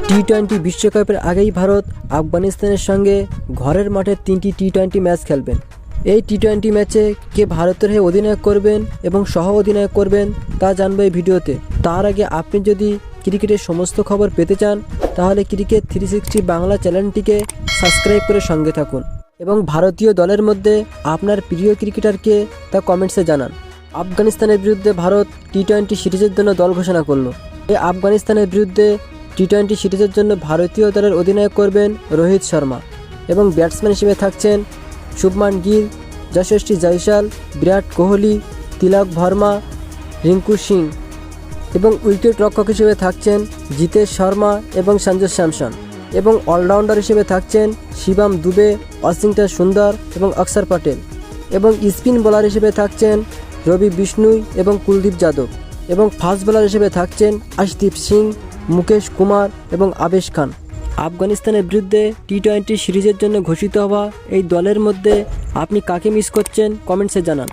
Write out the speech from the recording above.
টি-20 বিশ্বকাপের আগেই ভারত আফগানিস্তানের সঙ্গে ঘরের মাঠে 3টি টি-20 ম্যাচ খেলবেন। এই টি-20 ম্যাচে কে ভারতের হয়ে অধিনায়ক করবেন এবং সহ অধিনায়ক করবেন তা জানবো এই ভিডিওতে। তার আগে আপনি যদি ক্রিকেটের সমস্ত খবর পেতে চান তাহলে ক্রিকেট 360 বাংলা চ্যানেলটিকে সাবস্ক্রাইব করে সঙ্গে থাকুন এবং ভারতীয় দলের মধ্যে আপনার প্রিয় ক্রিকেটারকে তা কমেন্টসে জানান। আফগানিস্তানের বিরুদ্ধে ভারত টি-20 সিরিজের জন্য দল ঘোষণা করলো। এই আফগানিস্তানের বিরুদ্ধে টি-20 সিরিজের জন্য ভারতীয় দলের অধিনায়ক করবেন রোহিত শর্মা এবং ব্যাটসম্যান হিসেবে থাকছেন শুভমান গিল, যশস্বী জয়সওয়াল, বিরাট কোহলি, তিলক ভার্মা, রিঙ্কু সিং এবং উইকেট রক্ষক হিসেবে থাকছেন জিতেশ শর্মা এবং সঞ্জু স্যামসন এবং অলরাউন্ডার হিসেবে থাকছেন শিবম দুবে, ওয়াশিংটন সুন্দর এবং অক্ষর পটেল এবং স্পিন বোলার হিসেবে থাকছেন রবি বিষ্ণুই এবং কুলদীপ যাদব এবং ফাস্ট বোলার হিসেবে থাকছেন আশদীপ সিং, মুকেশ কুমার এবং আবেশ খান। আফগানিস্তানের বিরুদ্ধে টি-20 সিরিজের জন্য ঘোষিত হওয়া এই দলের মধ্যে আপনি কাকে মিস করছেন কমেন্টসে জানান।